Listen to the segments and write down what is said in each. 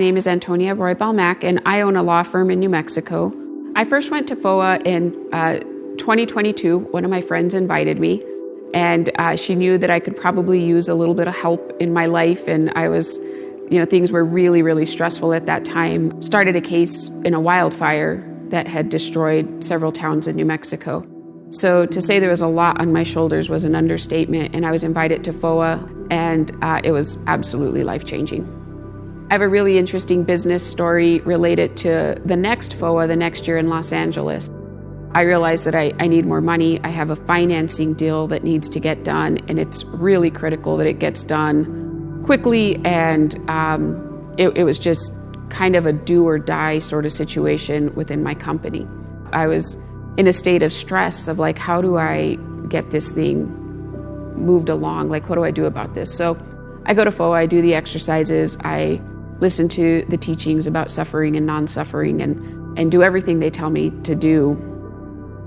My name is Antonia Roy-Balmack, and I own a law firm in New Mexico. I first went to FOA in 2022. One of my friends invited me, and she knew that I could probably use a little bit of help in my life, and I was, things were really, really stressful at that time. Started a case in a wildfire that had destroyed several towns in New Mexico. So to say there was a lot on my shoulders was an understatement, and I was invited to FOA, and it was absolutely life-changing. I have a really interesting business story related to the next FOA, the next year in Los Angeles. I realized that I need more money. I have a financing deal that needs to get done, and it's really critical that it gets done quickly, and it was just kind of a do or die sort of situation within my company. I was in a state of stress of like, how do I get this thing moved along? Like, what do I do about this? So I go to FOA, I do the exercises, I listen to the teachings about suffering and non-suffering and do everything they tell me to do.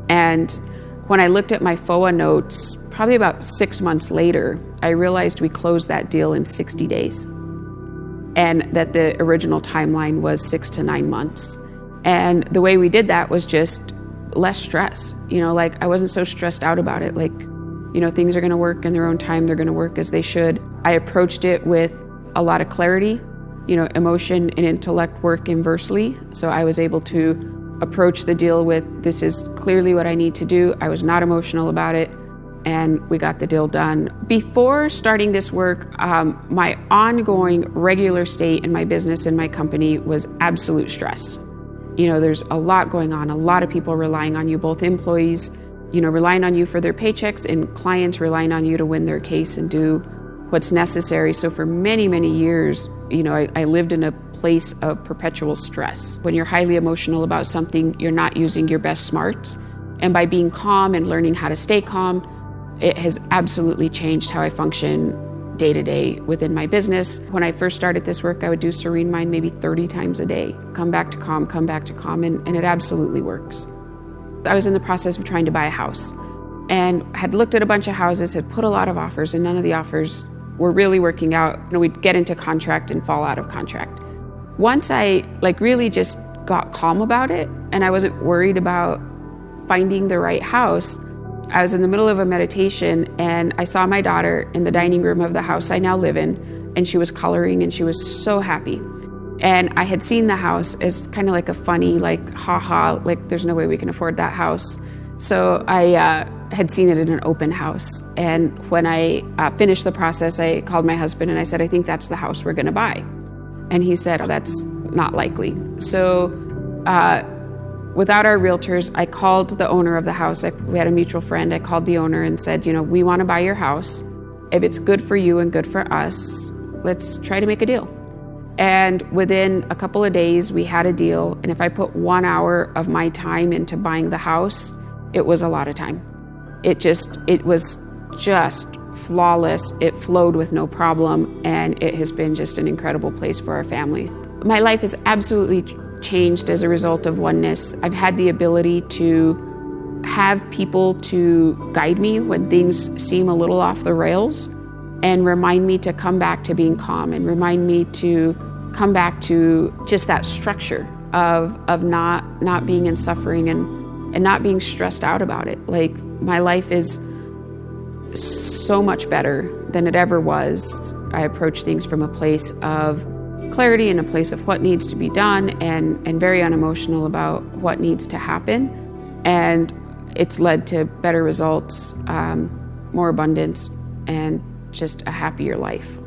And when I looked at my FOA notes, probably about 6 months later, I realized we closed that deal in 60 days. And that the original timeline was 6 to 9 months. And the way we did that was just less stress. I wasn't so stressed out about it. Things are gonna work in their own time, they're gonna work as they should. I approached it with a lot of clarity. Emotion and intellect work inversely. So I was able to approach the deal with, this is clearly what I need to do. I was not emotional about it, and we got the deal done. Before starting this work, my ongoing regular state in my business and my company was absolute stress. There's a lot going on, a lot of people relying on you, both employees, relying on you for their paychecks, and clients relying on you to win their case and do what's necessary. So for many, many years, I lived in a place of perpetual stress. When you're highly emotional about something, you're not using your best smarts. And by being calm and learning how to stay calm, it has absolutely changed how I function day to day within my business. When I first started this work, I would do Serene Mind maybe 30 times a day. Come back to calm, and it absolutely works. I was in the process of trying to buy a house and had looked at a bunch of houses, had put a lot of offers, and none of the offers were really working out. We'd get into contract and fall out of contract. Once I really just got calm about it and I wasn't worried about finding the right house, I was in the middle of a meditation and I saw my daughter in the dining room of the house I now live in, and she was coloring and she was so happy. And I had seen the house as kind of like a funny, there's no way we can afford that house. So I had seen it in an open house. And when I finished the process, I called my husband and I said, I think that's the house we're gonna buy. And he said, oh, that's not likely. So without our realtors, I called the owner of the house. We had a mutual friend. I called the owner and said, we wanna buy your house. If it's good for you and good for us, let's try to make a deal. And within a couple of days, we had a deal. And if I put 1 hour of my time into buying the house, it was a lot of time. It was just flawless. It flowed with no problem, and it has been just an incredible place for our family. My life has absolutely changed as a result of oneness. I've had the ability to have people to guide me when things seem a little off the rails and remind me to come back to being calm and remind me to come back to just that structure of not being in suffering and not being stressed out about it. My life is so much better than it ever was. I approach things from a place of clarity and a place of what needs to be done and very unemotional about what needs to happen. And it's led to better results, more abundance, and just a happier life.